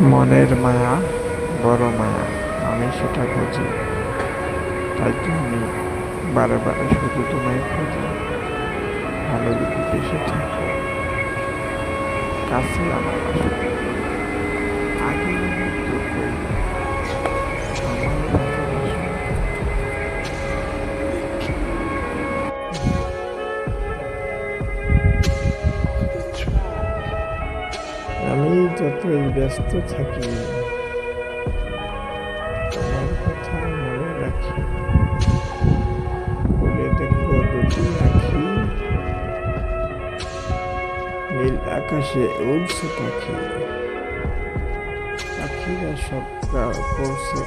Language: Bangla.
মনের মায়া বড় মায়া, আমি সেটা বুঝি। তাই তো আমি বারে বারে শুধু তোমায় খুঁজি। ভালো যদি বেশি থাকো, কাছে আমার আসো, আগের মতো করি, আমায় ভালোবাসো। আমি যতই ব্যস্ত থাকি, তোমার কথা মনে রাখি। খুলে দেখো দুটি আঁখি, নীল আকাশে উড়ছে পাখি, পাখিরা সব গা করছে